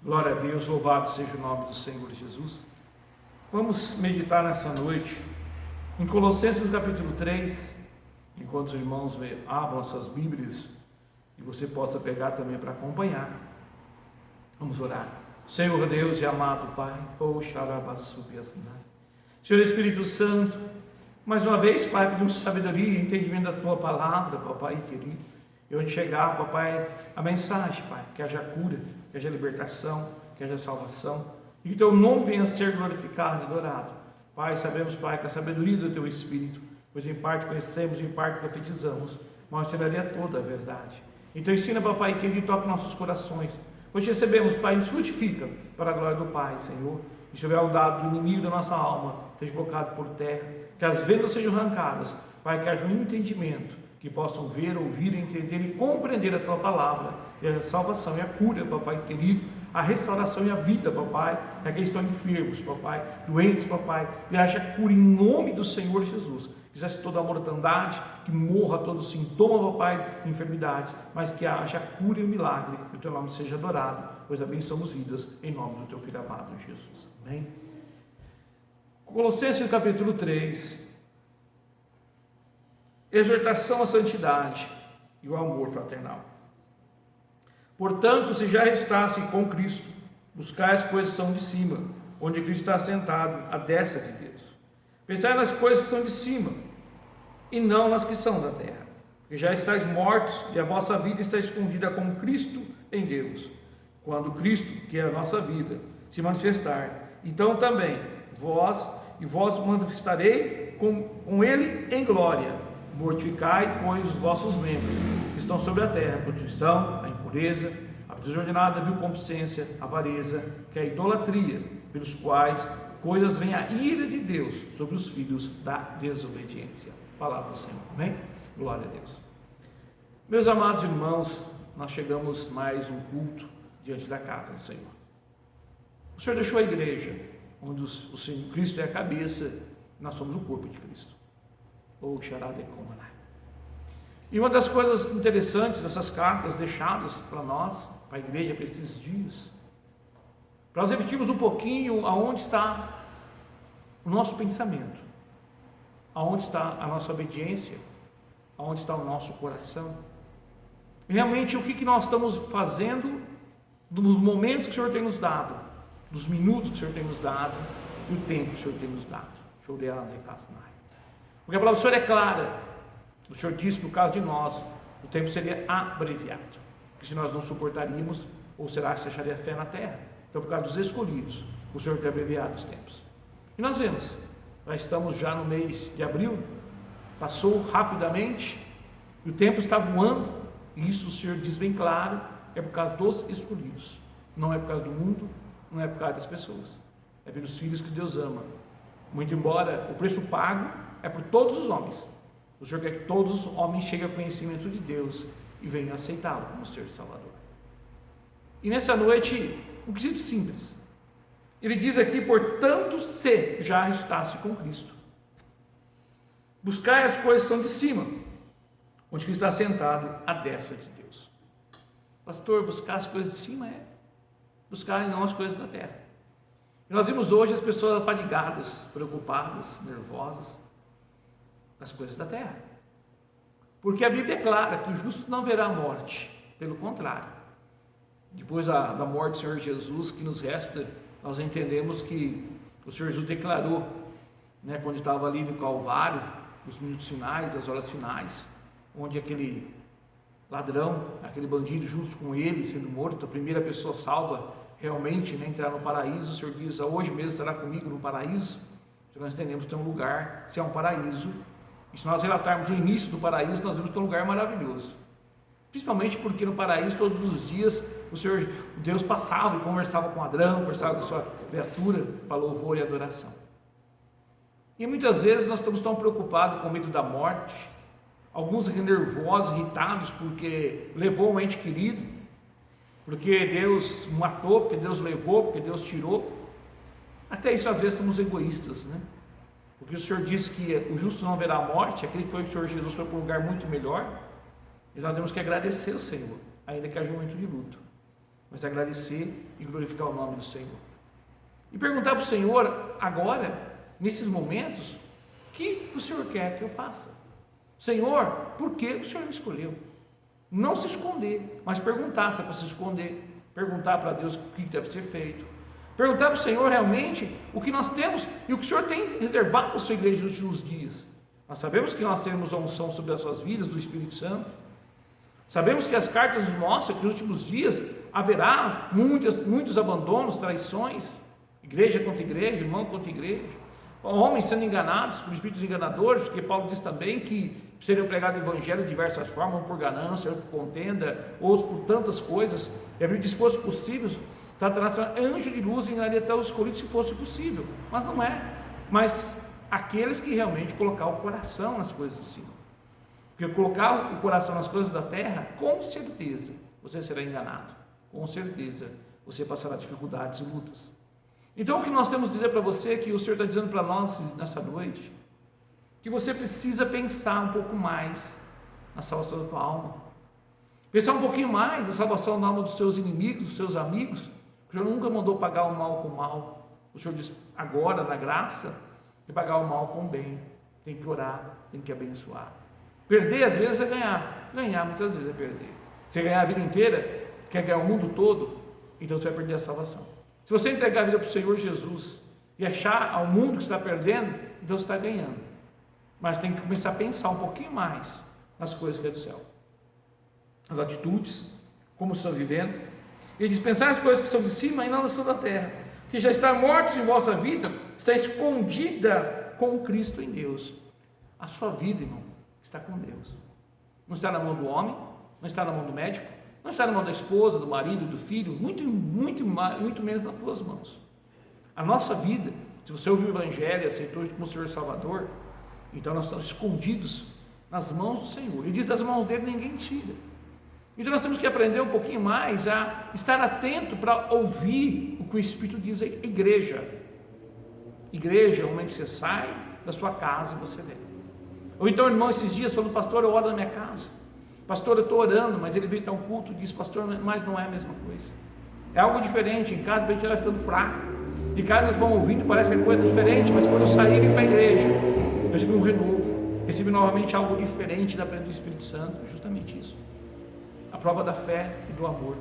Glória a Deus, louvado seja o nome do Senhor Jesus. Vamos meditar nessa noite em Colossenses no capítulo 3, enquanto os irmãos abram as suas Bíblias e você possa pegar também para acompanhar. Vamos orar. Senhor Deus e amado Pai, Senhor Espírito Santo, mais uma vez, Pai, pedimos sabedoria e entendimento da Tua palavra, Papai querido. E onde chegar, Papai, a mensagem, Pai, que haja cura, que haja libertação, que haja salvação, e que Teu nome venha a ser glorificado e adorado. Pai, sabemos, Pai, que a sabedoria do Teu Espírito, pois em parte conhecemos, em parte profetizamos, mas ensinaria toda a verdade. Então ensina, Papai querido, toque nossos corações, pois recebemos, Pai, nos frutifica para a glória do Pai, Senhor. E se houver o dado do inimigo da nossa alma, seja colocado por terra, que as vendas sejam arrancadas, Pai, que haja um entendimento, que possam ver, ouvir, entender e compreender a Tua palavra, e a salvação e a cura, Papai querido, a restauração e a vida, Papai, e aqueles que estão enfermos, Papai, doentes, Papai, que haja cura em nome do Senhor Jesus, que cesse toda a mortandade, que morra todo sintoma, Papai, de enfermidades, mas que haja cura e milagre, que o Teu nome seja adorado, pois abençoamos vidas, em nome do Teu Filho amado Jesus. Amém? Colossenses capítulo 3, exortação à santidade e o amor fraternal. Portanto, se já estassem com Cristo, buscai as coisas que são de cima, onde Cristo está sentado à destra de Deus. Pensai nas coisas que são de cima, e não nas que são da terra, porque já estáis mortos, e a vossa vida está escondida com Cristo em Deus. Quando Cristo, que é a nossa vida, se manifestar, então também vós manifestarei com Ele em glória. Mortificai, pois, os vossos membros que estão sobre a terra, a prostituição, a impureza, a desordenada concupiscência, a avareza, que é a idolatria, pelos quais coisas vem a ira de Deus sobre os filhos da desobediência. Palavra do Senhor, amém? Glória a Deus. Meus amados irmãos, nós chegamos mais um culto diante da casa do Senhor. O Senhor deixou a igreja, onde o Senhor Cristo é a cabeça, nós somos o corpo de Cristo. E uma das coisas interessantes dessas cartas deixadas para nós, para a igreja, para esses dias, para nós refletirmos um pouquinho aonde está o nosso pensamento, aonde está a nossa obediência, aonde está o nosso coração, e realmente o que nós estamos fazendo dos momentos que o Senhor tem nos dado, dos minutos que o Senhor tem nos dado e o tempo que o Senhor tem nos dado. Porque a palavra do Senhor é clara. O Senhor disse que no caso de nós, o tempo seria abreviado, que se nós não suportaríamos, ou será que se acharia fé na terra? Então, por causa dos escolhidos, o Senhor tem abreviado os tempos. E nós vemos, nós estamos já no mês de abril, passou rapidamente, e o tempo está voando, e isso o Senhor diz bem claro, é por causa dos escolhidos, não é por causa do mundo, não é por causa das pessoas, é pelos filhos que Deus ama. Muito embora o preço pago é por todos os homens, o Senhor quer que todos os homens cheguem ao conhecimento de Deus e venham aceitá-lo como Senhor e Salvador. E nessa noite, um quesito simples, ele diz aqui: portanto, se já estasse com Cristo, buscai as coisas que são de cima, onde Cristo está sentado à destra de Deus. Pastor, buscar as coisas de cima é buscar e não as coisas da terra. E nós vimos hoje as pessoas afadigadas, preocupadas, nervosas das coisas da terra, porque a Bíblia é clara que o justo não verá morte, pelo contrário, depois da morte do Senhor Jesus, que nos resta, nós entendemos que o Senhor Jesus declarou, quando estava ali no Calvário, nos minutos finais, as horas finais, onde aquele ladrão, aquele bandido junto com ele, sendo morto, a primeira pessoa salva realmente, entrar no paraíso, o Senhor diz: hoje mesmo estará comigo no paraíso. Então nós entendemos que tem um lugar, se é um paraíso, e se nós relatarmos o início do paraíso, nós vemos que é um lugar maravilhoso, principalmente porque no paraíso todos os dias Deus passava e conversava com o ladrão, conversava com a sua criatura para louvor e adoração. E muitas vezes nós estamos tão preocupados com medo da morte, alguns nervosos, irritados porque levou um ente querido, porque Deus matou, porque Deus levou, porque Deus tirou. Até isso às vezes somos egoístas, porque o Senhor disse que o justo não verá a morte, aquele que foi o Senhor Jesus foi para um lugar muito melhor, e nós temos que agradecer ao Senhor, ainda que haja um momento de luto. mas agradecer e glorificar o nome do Senhor. E perguntar para o Senhor agora, nesses momentos, o que o Senhor quer que eu faça? Senhor, por que o Senhor me escolheu? Não se esconder, mas perguntar se é para se esconder, perguntar para Deus o que deve ser feito, perguntar para o Senhor realmente o que nós temos e o que o Senhor tem reservado para a sua igreja nos últimos dias. Nós sabemos que nós temos a unção sobre as suas vidas do Espírito Santo, sabemos que as cartas nos mostram que nos últimos dias haverá muitos abandonos, traições, igreja contra igreja, irmão contra igreja, homens sendo enganados por espíritos enganadores, porque Paulo diz também que seriam pregados o evangelho de diversas formas, um por ganância, outro por contenda, outros por tantas coisas. E a Bíblia diz: se fosse possível, Satanás, anjo de luz, enganaria até os escolhidos, se fosse possível, mas não é. Mas aqueles que realmente colocar o coração nas coisas do Senhor, porque colocar o coração nas coisas da terra, com certeza você será enganado, com certeza você passará dificuldades e lutas. Então o que nós temos a dizer para você, que o Senhor está dizendo para nós nessa noite, que você precisa pensar um pouco mais na salvação da tua alma, pensar um pouquinho mais na salvação da alma dos seus inimigos, dos seus amigos. O Senhor nunca mandou pagar o mal com o mal. O Senhor diz agora, na graça, de pagar o mal com o bem. Tem que orar, tem que abençoar. Perder às vezes é ganhar, ganhar muitas vezes é perder. Você ganhar a vida inteira, quer ganhar o mundo todo, então você vai perder a salvação. Se você entregar a vida para o Senhor Jesus e achar ao mundo que está perdendo, então você está ganhando. Mas tem que começar a pensar um pouquinho mais nas coisas que é do céu, as atitudes, como estão vivendo. Ele diz: pensar nas coisas que são de cima e não nas que são da terra, que já está mortos em vossa vida, está escondida com Cristo em Deus. A sua vida, irmão, está com Deus. Não está na mão do homem, não está na mão do médico, não está na mão da esposa, do marido, do filho, muito menos nas tuas mãos. A nossa vida, se você ouviu o Evangelho e aceitou como Senhor e Salvador, então nós estamos escondidos nas mãos do Senhor. Ele diz: das mãos dele ninguém tira. Então nós temos que aprender um pouquinho mais a estar atento para ouvir o que o Espírito diz à igreja. Igreja é o momento que você sai da sua casa e você vem. Ou então, irmão, esses dias falando: pastor, eu oro na minha casa, pastor, eu estou orando, mas ele veio a um culto e disse: pastor, mas não é a mesma coisa, é algo diferente. Em casa a gente vai ficando fraco, em casa nós vamos ouvindo, parece que é coisa diferente, mas quando eu saí e vim para a igreja, eu recebi um renovo, recebi novamente algo diferente da presença do Espírito Santo. Justamente isso, a prova da fé e do amor.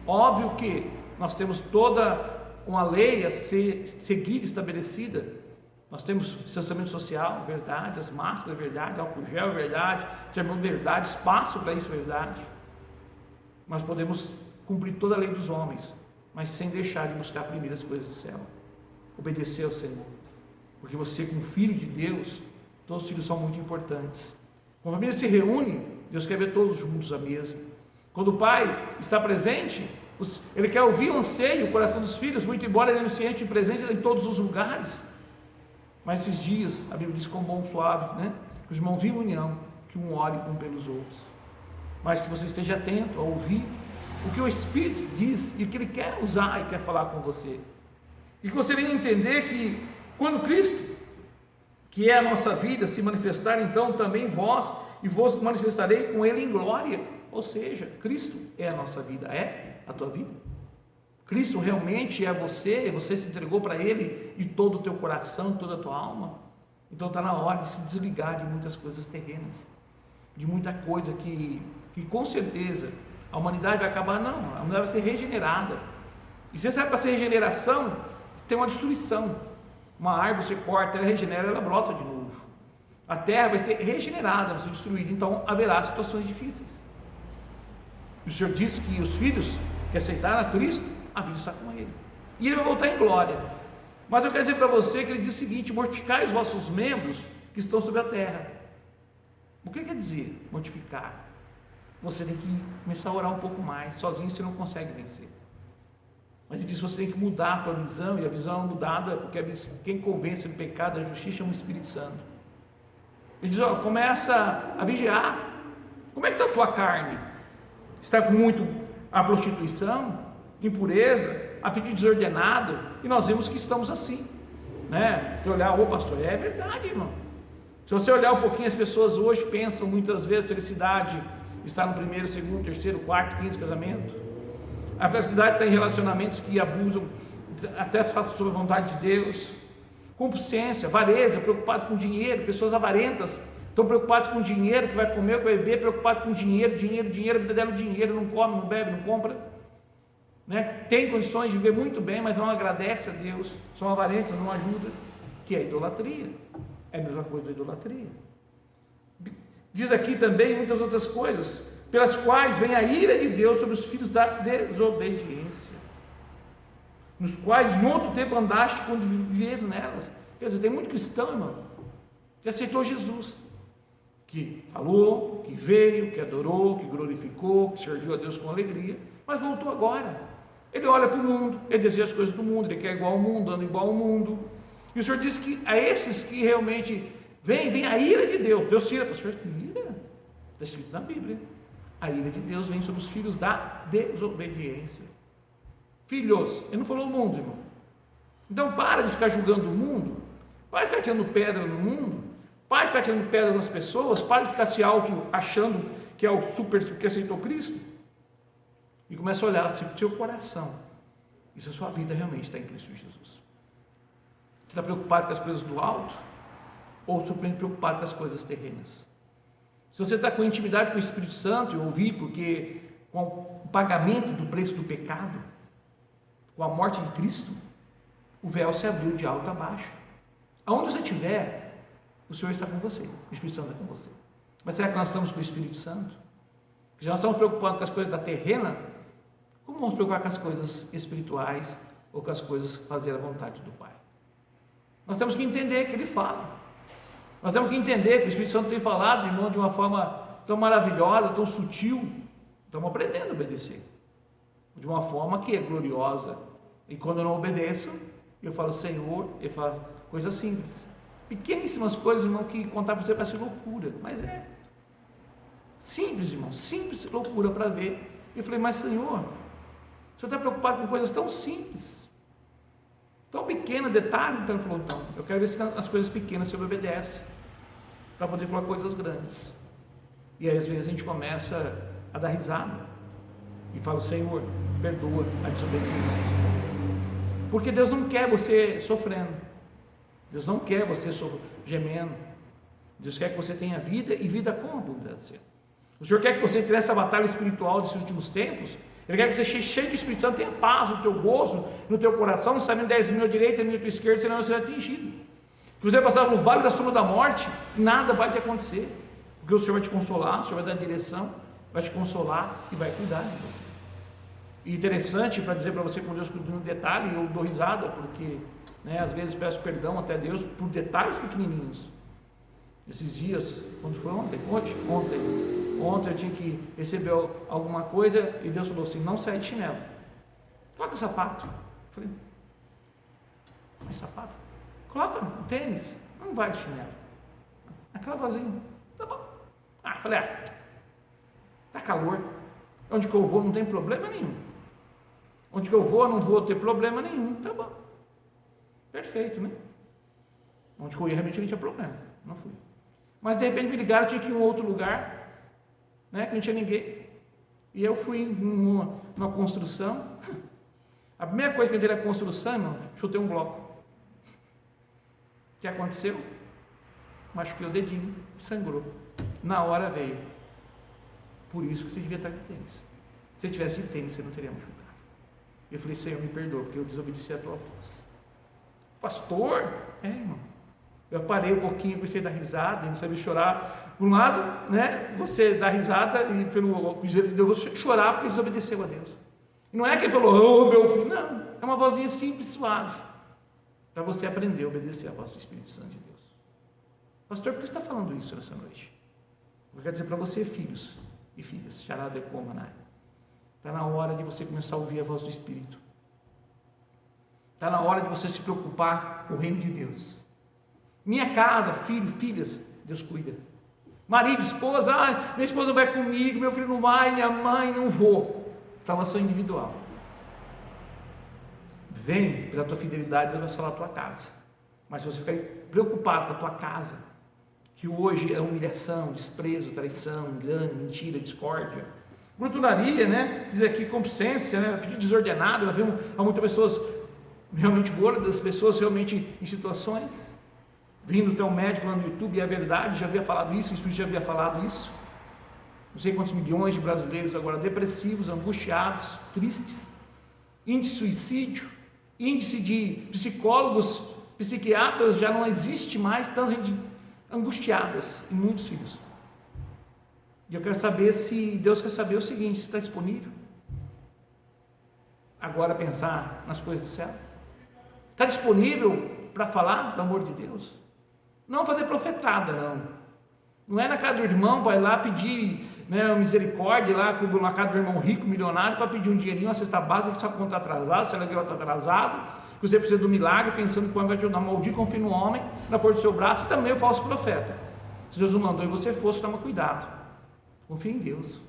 Óbvio que nós temos toda uma lei a ser seguida, estabelecida. Nós temos distanciamento social, verdade, as máscaras, verdade, álcool gel, verdade, termômetro, verdade, espaço para isso, verdade. Nós podemos cumprir toda a lei dos homens, mas sem deixar de buscar primeiro as coisas do céu, obedecer ao Senhor, porque você, como filho de Deus, todos os filhos são muito importantes. Quando a família se reúne, Deus quer ver todos juntos à mesa. Quando o pai está presente, ele quer ouvir o anseio, o coração dos filhos, muito embora ele não se sente presente em todos os lugares. Mas esses dias, a Bíblia diz: com bom suave, né? Que os irmãos vivam em união, que um ore um pelos outros. Mas que você esteja atento a ouvir o que o Espírito diz e o que ele quer usar e quer falar com você. E que você venha entender que quando Cristo, que é a nossa vida, se manifestar, então também vós, e vos manifestarei com ele em glória. Ou seja, Cristo é a nossa vida, é a tua vida. Cristo realmente é você se entregou para ele de todo o teu coração, de toda a tua alma. Então está na hora de se desligar de muitas coisas terrenas, de muita coisa que com certeza a humanidade vai acabar. Não, a humanidade vai ser regenerada. E você sabe, para ser regeneração tem uma destruição. Uma árvore você corta, ela regenera, ela brota de novo. A terra vai ser regenerada, vai ser destruída. Então haverá situações difíceis. E o Senhor disse que os filhos que aceitaram a Cristo, a vida está com ele, e ele vai voltar em glória. Mas eu quero dizer para você que ele diz o seguinte: mortificai os vossos membros que estão sobre a terra. O que quer dizer mortificar? Você tem que começar a orar um pouco mais. Sozinho você não consegue vencer. Mas ele diz: você tem que mudar a tua visão, e a visão é mudada porque quem convence do pecado, da justiça, é o Espírito Santo. Ele diz: ó, começa a vigiar. Como é que está a tua carne? Está com muito a prostituição, impureza, apetite desordenado, e nós vemos que estamos assim, né? Se olhar, pastor, é verdade, irmão. Se você olhar um pouquinho, as pessoas hoje pensam muitas vezes felicidade está no primeiro, segundo, terceiro, quarto, quinto casamento. A felicidade está em relacionamentos que abusam, até façam sobre a vontade de Deus. Compulsência, avareza, preocupado com dinheiro, pessoas avarentas, estão preocupados com dinheiro, que vai comer, que vai beber, preocupado com dinheiro, a vida dela é dinheiro, não come, não bebe, não compra, né? Tem condições de viver muito bem, mas não agradece a Deus, são avarentas, não ajudam, que é idolatria, é a mesma coisa da idolatria. Diz aqui também muitas outras coisas, pelas quais vem a ira de Deus sobre os filhos da desobediência, nos quais em outro tempo andaste quando viveres nelas. Quer dizer, tem muito cristão, irmão, que aceitou Jesus, que falou, que veio, que adorou, que glorificou, que serviu a Deus com alegria, mas voltou agora. Ele olha para o mundo, ele deseja as coisas do mundo, ele quer igual ao mundo, anda igual ao mundo. E o Senhor diz que a esses que realmente vem a ira de Deus. Deus tira, pastor, ira? Está escrito na Bíblia. A ira de Deus vem sobre os filhos da desobediência. Filhos, ele não falou o mundo, irmão. Então para de ficar julgando o mundo, para de ficar tirando pedra no mundo, para de ficar tirando pedras nas pessoas, para de ficar se achando que é o super, que aceitou Cristo, e começa a olhar o seu coração, e se a sua vida realmente está em Cristo Jesus. Você está preocupado com as coisas do alto, ou simplesmente preocupado com as coisas terrenas? Se você está com intimidade com o Espírito Santo, eu ouvi, porque com o pagamento do preço do pecado, com a morte de Cristo, o véu se abriu de alto a baixo. Aonde você estiver, o Senhor está com você, o Espírito Santo está com você. Mas será que nós estamos com o Espírito Santo? Se nós estamos preocupados com as coisas da terrena, como vamos preocupar com as coisas espirituais, ou com as coisas fazer a vontade do Pai? Nós temos que entender que Ele fala. Nós temos que entender que o Espírito Santo tem falado, irmão, de uma forma tão maravilhosa, tão sutil. Estamos aprendendo a obedecer de uma forma que é gloriosa. E quando eu não obedeço, eu falo Senhor, eu falo coisas simples, pequeníssimas coisas, irmão, que contar para você parece loucura, mas é simples, irmão, simples loucura para ver. Eu falei, mas Senhor, o Senhor está preocupado com coisas tão simples, tão pequenos, detalhes? Então ele falou, então, eu quero ver se as coisas pequenas você obedece, para poder falar coisas grandes. E aí às vezes a gente começa a dar risada e fala, Senhor, perdoa a desobediência, porque Deus não quer você sofrendo, Deus não quer você gemendo, Deus quer que você tenha vida e vida com abundância. O Senhor quer que você tenha essa batalha espiritual desses últimos tempos. Ele quer que você cheio de Espírito Santo, tenha paz no teu gozo, no teu coração, não sabendo 10 mil à direita e 1.000 à tua esquerda, senão você será atingido. Se você passar no vale da sombra da morte, nada vai te acontecer, porque o Senhor vai te consolar, o Senhor vai dar direção, vai te consolar e vai cuidar de você. E interessante para dizer para você, com Deus cuida no detalhe, eu dou risada, porque às vezes peço perdão até a Deus por detalhes pequenininhos. Esses dias, quando foi ontem eu tinha que receber alguma coisa e Deus falou assim, não sai de chinelo, coloca sapato. Eu falei, mas sapato? Coloca um tênis, não vai de chinelo. Aquela vozinha, tá bom. Falei, tá calor, onde que eu vou não tem problema nenhum, onde que eu vou não vou ter problema nenhum, tá bom, perfeito, né? Onde que eu ia realmente não tinha problema, não fui. Mas de repente me ligaram, tinha que ir em um outro lugar, que não tinha ninguém, e eu fui numa construção. A primeira coisa que eu entrei na construção, irmão, chutei um bloco. O que aconteceu? Machuquei o dedinho, sangrou, na hora veio. Por isso que você devia estar de tênis. Se você tivesse de tênis, você não teria machucado. Eu falei, Senhor, me perdoa, porque eu desobedeci a tua voz. Pastor, irmão, eu parei um pouquinho, comecei a dar risada, não sabia chorar. Por um lado, você dá risada e eu vou chorar porque desobedeceu a Deus. E não é que ele falou, meu filho, não, é uma vozinha simples, suave, para você aprender a obedecer a voz do Espírito Santo de Deus. Pastor, por que você está falando isso nessa noite? Eu quero dizer para você, filhos e filhas, charada ecomanai, está na hora de você começar a ouvir a voz do Espírito. Está na hora de você se preocupar com o reino de Deus. Minha casa, filho, filhas, Deus cuida. Marido, esposa, minha esposa não vai comigo, meu filho não vai, minha mãe não vou. Salvação individual. Vem pela tua fidelidade, Deus vai salvar a tua casa. Mas se você ficar preocupado com a tua casa, que hoje é humilhação, desprezo, traição, engano, mentira, discórdia, Glutonaria, né? Diz aqui concupiscência, né? Apetite desordenado. Nós vemos há muitas pessoas realmente gordas, pessoas realmente em situações, vindo até um médico lá no YouTube, e é verdade, já havia falado isso, o Espírito já havia falado isso. Não sei quantos milhões de brasileiros agora depressivos, angustiados, tristes, índice de suicídio, índice de psicólogos, psiquiatras, já não existe mais tanta gente angustiadas em muitos filhos. E eu quero saber se Deus quer saber o seguinte: se está disponível agora pensar nas coisas do céu? Está disponível para falar do amor de Deus? Não fazer profetada, não é na casa do irmão, vai lá pedir, né, misericórdia lá na casa do irmão rico, milionário, para pedir um dinheirinho, uma cesta básica, que sua conta está atrasada, seu aluguel está atrasado, que você precisa do milagre, pensando que quando vai te ajudar, maldito, confia no homem, na força do seu braço, e também o falso profeta. Se Deus não mandou e você fosse, toma cuidado, confia em Deus.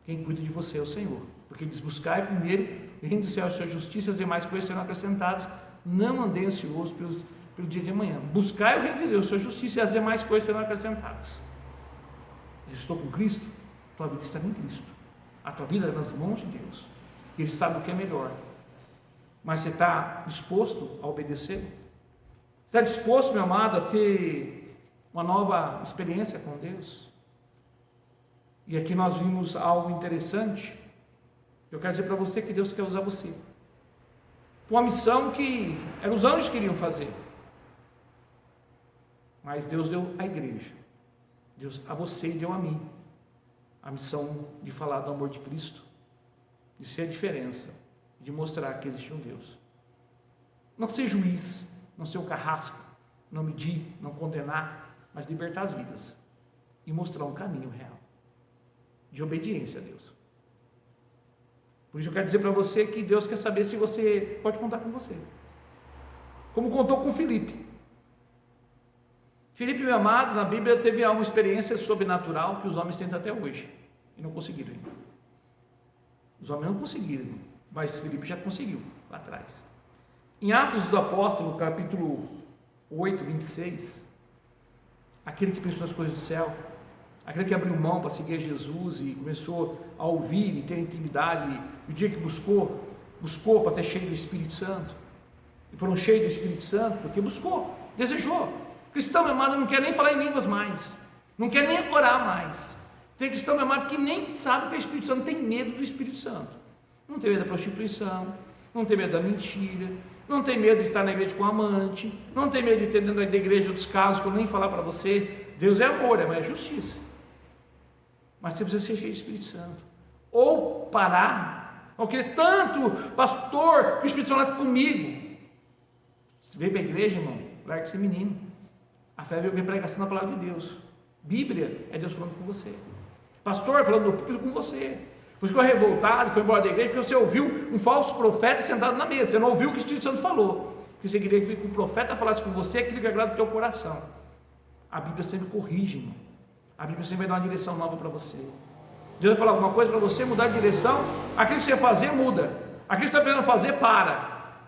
Quem cuida de você é o Senhor, porque diz: buscai primeiro o reino do céu e a sua justiça, as demais coisas serão acrescentadas. Não andei ansioso pelo dia de amanhã. Buscai o reino de Deus, a sua justiça, e as demais coisas serão acrescentadas. Eu estou com Cristo, tua vida está em Cristo, a tua vida é nas mãos de Deus, Ele sabe o que é melhor. Mas você está disposto a obedecer? Está disposto, meu amado, a ter uma nova experiência com Deus? E aqui nós vimos algo interessante. Eu quero dizer para você que Deus quer usar você, uma missão que eram os anjos que queriam fazer, mas Deus deu à igreja, Deus a você e deu a mim a missão de falar do amor de Cristo, de ser a diferença, de mostrar que existe um Deus. Não ser juiz, não ser o carrasco, não medir, não condenar, mas libertar as vidas e mostrar um caminho real de obediência a Deus. Por isso eu quero dizer para você que Deus quer saber se você pode contar com você, como contou com Filipe. Filipe, meu amado, na Bíblia teve uma experiência sobrenatural que os homens tentam até hoje e não conseguiram ainda. Os homens não conseguiram, mas Filipe já conseguiu lá atrás. Em Atos dos Apóstolos, capítulo 8, 26, aquele que pensou nas coisas do céu, aquele que abriu mão para seguir Jesus e começou a ouvir e ter intimidade, e o dia que buscou para ter cheio do Espírito Santo, e foram cheios do Espírito Santo, porque buscou, desejou. Cristão, meu amado, não quer nem falar em línguas mais, não quer nem orar mais. Tem cristão, meu amado, que nem sabe que é o Espírito Santo, tem medo do Espírito Santo, não tem medo da prostituição, não tem medo da mentira, não tem medo de estar na igreja com amante, não tem medo de ter dentro da igreja outros casos que eu nem falar para você. Deus é amor, mas é justiça. Mas você precisa ser cheio do Espírito Santo, ou parar, ou querer tanto, pastor, que o Espírito Santo está comigo. Você veio para a igreja, irmão, larga esse menino. A fé veio pregação na palavra de Deus. Bíblia é Deus falando com você, pastor falando no púlpito com você. Você ficou revoltado, foi embora da igreja porque você ouviu um falso profeta sentado na mesa, você não ouviu o que o Espírito Santo falou, porque você queria que o profeta falasse com você aquilo que agrada o teu coração. A Bíblia sempre corrige, irmão. A Bíblia sempre vai dar uma direção nova para você. Deus vai falar alguma coisa para você, mudar de direção, aquilo que você ia fazer, muda, aquilo que você está pensando fazer, para.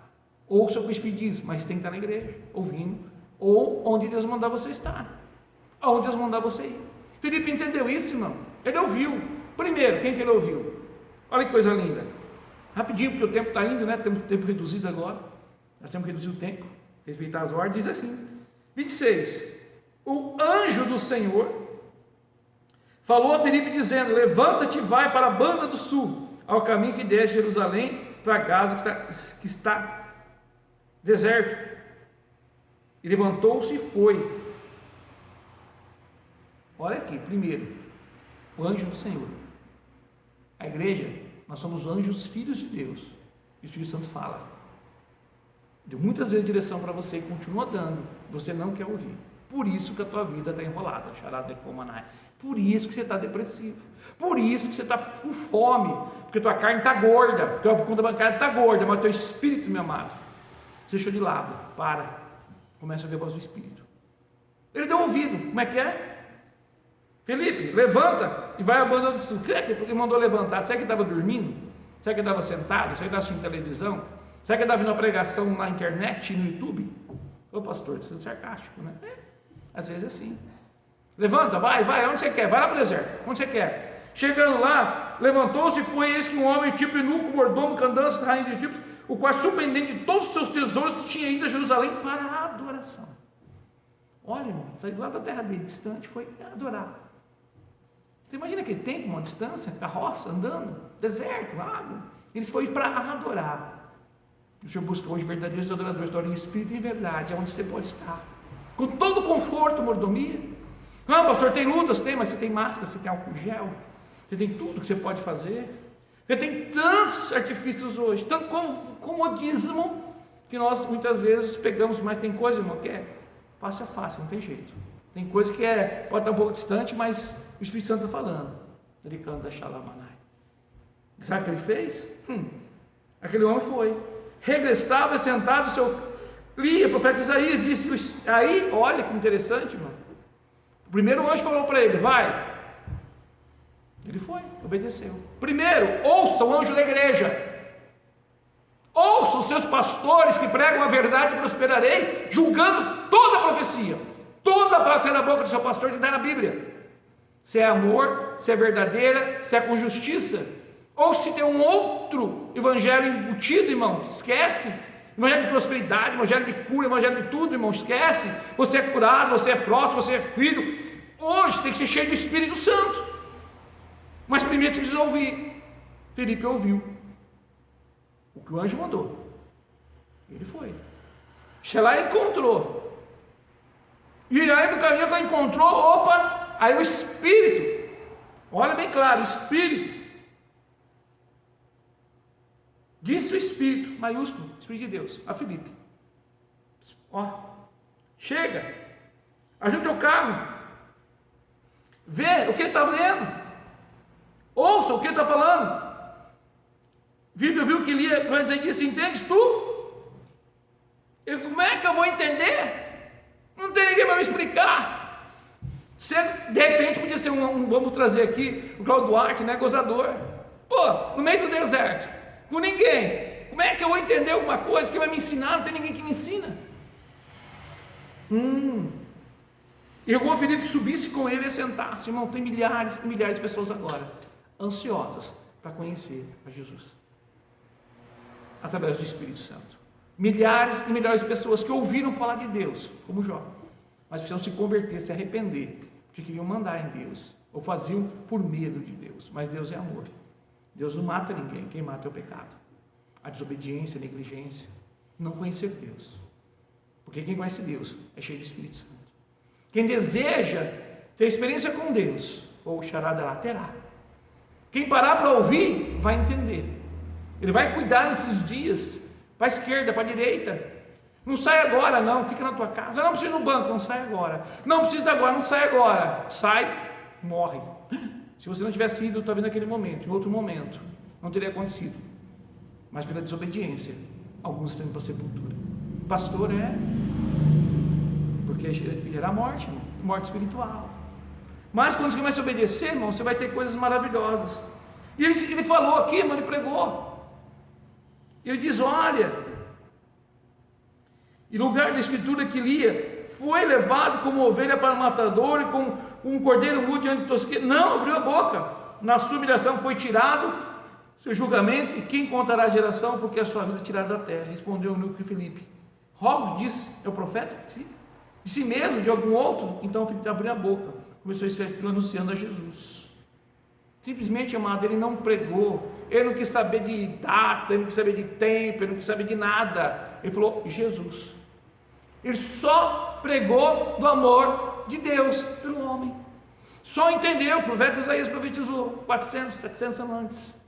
Ou o seu Espírito diz, mas tem que estar na igreja, ouvindo, ou onde Deus mandar você estar, aonde Deus mandar você ir. Filipe entendeu isso, irmão, ele ouviu. Primeiro, quem que ele ouviu? Olha que coisa linda, rapidinho, porque o tempo está indo, né? Temos tempo reduzido agora, nós temos que reduzir o tempo, respeitar as ordens. Diz assim, 26, o anjo do Senhor falou a Filipe dizendo: levanta-te e vai para a banda do sul, ao caminho que desce de Jerusalém para Gaza, que está deserto. E levantou-se e foi. Olha aqui, primeiro, o anjo do Senhor. A igreja, nós somos anjos, filhos de Deus. E o Espírito Santo fala, deu muitas vezes direção para você e continua dando, você não quer ouvir. Por isso que a tua vida está enrolada, por isso que você está depressivo, por isso que você está com fome, porque tua carne está gorda, tua conta bancária está gorda, mas teu espírito, meu amado, você deixou de lado. Começa a ver a voz do Espírito. Ele deu ouvido. Como é que é? Felipe, levanta e vai à banda do sul. O que é que ele mandou levantar? Será que ele estava dormindo? Será que ele estava sentado? Será que ele estava assistindo televisão? Será que ele estava vendo uma pregação na internet, no YouTube? Ô pastor, você é sarcástico, né? Às vezes é assim. Levanta, vai, onde você quer? Vai lá para o deserto, onde você quer. Chegando lá, levantou-se e foi, eis que um homem tipo eunuco, mordomo, candança, rainha de Egito, o qual, surpreendente de todos os seus tesouros, tinha ido a Jerusalém para a adoração. Olha, irmão, saiu lá da terra dele, distante, foi adorar. Você imagina aquele tempo, uma distância, carroça, andando, deserto, lago. Eles foram para adorar. O Senhor busca hoje verdadeiros adoradores, adoram em espírito e em verdade, é onde você pode estar. Com todo o conforto, mordomia. Ah, pastor, tem lutas? Tem, mas você tem máscara, você tem álcool gel, você tem tudo que você pode fazer. Você tem tantos artifícios hoje, tanto comodismo, que nós muitas vezes pegamos, mas tem coisa, irmão, que é fácil a fácil, não tem jeito. Tem coisa que pode estar um pouco distante, mas o Espírito Santo está falando. Ele canta Shalamanai. Sabe o que ele fez? Aquele homem foi, regressava sentado, lia, o profeta Isaías disse, aí, olha que interessante, irmão. O primeiro anjo falou para ele, vai. Ele foi, obedeceu. Primeiro, ouça o anjo da igreja. Ouça os seus pastores que pregam a verdade, prosperarei, julgando toda a profecia. Toda a palavra da boca do seu pastor que está na Bíblia. Se é amor, se é verdadeira, se é com justiça. Ou se tem um outro evangelho embutido, irmão, esquece. Evangelho de prosperidade, evangelho de cura, evangelho de tudo, irmão, esquece. Você é curado, você é próximo, você é filho. Hoje tem que ser cheio do Espírito Santo. Mas primeiro você precisa ouvir. Felipe ouviu o que o anjo mandou. Ele foi. Chegou lá e encontrou. E aí no caminho que ele encontrou, opa, aí o Espírito, olha bem claro, o Espírito, disse o Espírito, maiúsculo, Espírito de Deus, a Felipe, ó, chega, ajuda o teu carro, vê o que ele está lendo, ouça o que ele está falando. Filipe viu que lia, quando ele disse, entendes tu? Ele, como é que eu vou entender? Não tem ninguém para me explicar. Você, de repente, podia ser vamos trazer aqui o Cláudio Duarte, né, gozador. Pô, no meio do deserto, com ninguém. Como é que eu vou entender alguma coisa? Quem vai me ensinar? Não tem ninguém que me ensina. E eu convidei que subisse com ele e sentasse. Irmão, tem milhares e milhares de pessoas agora, ansiosas para conhecer a Jesus. Através do Espírito Santo. Milhares e milhares de pessoas que ouviram falar de Deus, como Jó, mas precisam se converter, se arrepender, porque queriam mandar em Deus, ou faziam por medo de Deus, mas Deus é amor. Deus não mata ninguém, quem mata é o pecado, a desobediência, a negligência, não conhecer Deus, porque quem conhece Deus é cheio do Espírito Santo. Quem deseja ter experiência com Deus, ou charada lá, terá. Quem parar para ouvir, vai entender. Ele vai cuidar nesses dias, para a esquerda, para a direita. Não sai agora, não, fica na tua casa. Não precisa ir no banco, não sai agora. Não precisa agora, não sai agora. Sai, morre. Se você não tivesse ido, talvez naquele momento, em outro momento, não teria acontecido. Mas pela desobediência, alguns estão indo para a sepultura. Pastor porque gera morte, irmão, morte espiritual. Mas quando você começa a obedecer, irmão, você vai ter coisas maravilhosas. E ele falou aqui, irmão, ele pregou. Ele diz, olha, em lugar da escritura que lia, foi levado como ovelha para o matador e como um cordeiro mudo diante de tosqueira, não abriu a boca, na sua humilhação foi tirado seu julgamento, e quem contará a geração, porque a sua vida é tirada da terra? Respondeu o eunuco Filipe, rogo, diz, é o profeta? Sim. De si mesmo, de algum outro? Então Filipe abriu a boca, começou a escrever anunciando a Jesus. Simplesmente, amado, ele não pregou, ele não quis saber de data, ele não quis saber de tempo, ele não quis saber de nada, ele falou Jesus. Ele só pregou do amor de Deus pelo homem, só entendeu, o profeta Isaías profetizou 400, 700 anos antes,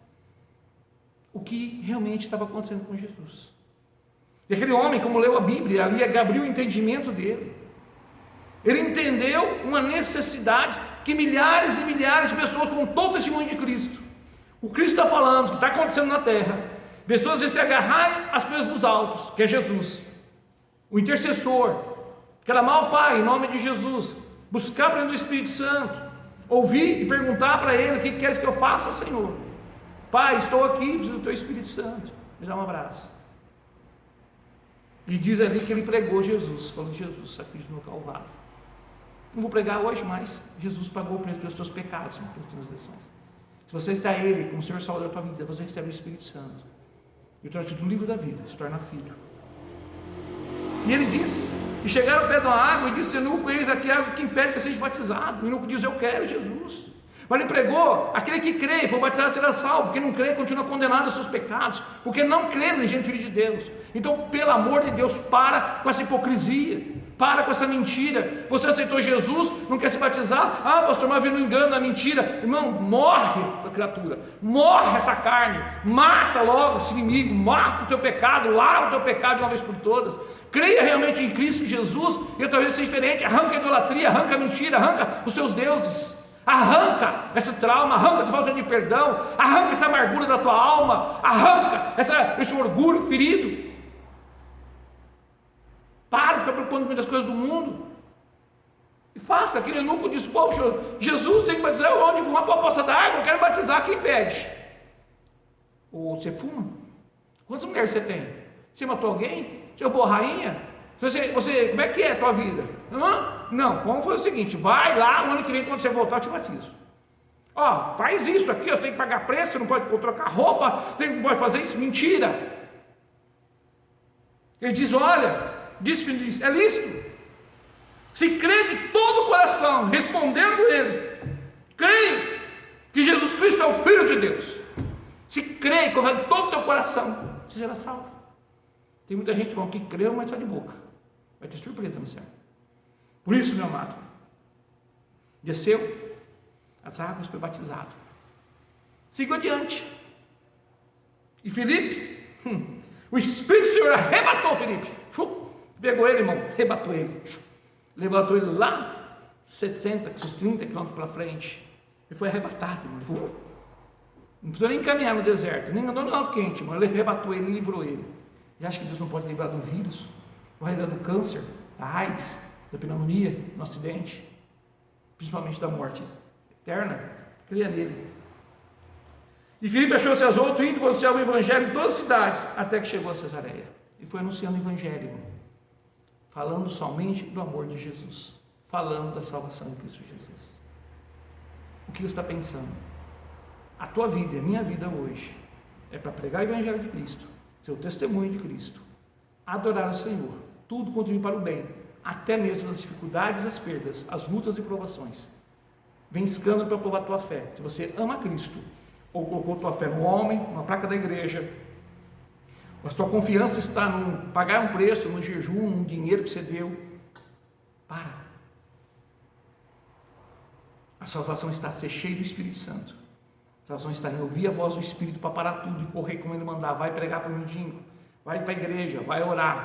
o que realmente estava acontecendo com Jesus. E aquele homem, como leu a Bíblia, ali abriu o entendimento dele, ele entendeu uma necessidade que milhares e milhares de pessoas com todo o testemunho de Cristo, o Cristo está falando, que está acontecendo na terra, pessoas às vezes se agarrarem às coisas dos altos, que é Jesus, o intercessor, clamar ao Pai em nome de Jesus, buscar para dentro do Espírito Santo, ouvir e perguntar para Ele, o que queres que eu faça, Senhor? Pai, estou aqui, preciso do Teu Espírito Santo, me dá um abraço. E diz ali que ele pregou Jesus, falou de Jesus, sacrifício no Calvário. Não vou pregar hoje, mas Jesus pagou o preço pelos teus pecados, pelas transgressões. Se você está Ele como Senhor Salvador da tua vida, você recebe o Espírito Santo. E torna-te no livro da vida, se torna filho. E ele diz, e chegaram ao pé da água e disse: Eunuco, eis aqui a água que impede que seja batizado. O eunuco diz: eu quero Jesus. Mas ele pregou: aquele que crê e for batizado será salvo, quem não crê continua condenado aos seus pecados, porque não crê no Filho de Deus. Então, pelo amor de Deus, para com essa hipocrisia, para com essa mentira. Você aceitou Jesus, não quer se batizar? Ah, pastor, mas havia um engano, na mentira. Irmão, morre a criatura, morre essa carne, mata logo esse inimigo, mata o teu pecado, lava o teu pecado de uma vez por todas. Creia realmente em Cristo Jesus e a tua vida seja diferente. Arranca a idolatria, arranca a mentira, arranca os seus deuses, arranca esse trauma, arranca essa falta de perdão, arranca essa amargura da tua alma, arranca esse orgulho ferido. Para de ficar preocupando com muitas coisas do mundo e faça. Aquele eunuco disse: poxa, Jesus tem que batizar onde? Com uma poça d'água, eu quero batizar, quem pede? Ou você fuma? Quantas mulheres você tem? Você matou alguém? Você roubou a rainha? Você, como é que é a tua vida? Não, vamos fazer o seguinte: vai lá, o ano que vem, quando você voltar, eu te batizo. Ó, faz isso aqui, você tem que pagar preço, você não pode trocar roupa, você não pode fazer isso. Mentira. Ele diz: olha, diz que diz, é lícito. Se crê de todo o coração, respondendo ele, creio que Jesus Cristo é o Filho de Deus. Se crê com todo o teu coração, você será salvo. Tem muita gente, irmão, que creu, mas só de boca. Vai ter surpresa no céu. Por isso, meu amado, desceu as águas, foi batizado. Siga adiante. E Filipe, o Espírito do Senhor arrebatou Filipe. Pegou ele, irmão, arrebatou ele. Levantou ele lá, 60, 30 quilômetros para frente. Ele foi arrebatado, irmão. Não precisou nem caminhar no deserto, nem andou no alto quente, irmão. Ele arrebatou ele, livrou ele. E acha que Deus não pode livrar do vírus, não vai livrar do câncer, da AIDS, da pneumonia, do acidente, principalmente da morte eterna? Creia nele. E Filipe achou-se as outras, indo anunciar o evangelho em todas as cidades, até que chegou a Cesareia. E foi anunciando o evangelho, falando somente do amor de Jesus, falando da salvação em Cristo Jesus. O que você está pensando? A tua vida, a minha vida hoje, é para pregar o evangelho de Cristo, ser o testemunho de Cristo, adorar o Senhor, tudo contribui para o bem, até mesmo as dificuldades, as perdas, as lutas e provações. Vem escândalo para provar a tua fé. Se você ama Cristo, ou colocou tua fé no homem, numa placa da igreja, a tua confiança está em pagar um preço, no jejum, no dinheiro que você deu, para. A salvação está em ser cheio do Espírito Santo. A salvação está em ouvir a voz do Espírito para parar tudo e correr como ele mandar. Vai pregar para o mendigo, vai para a igreja, vai orar,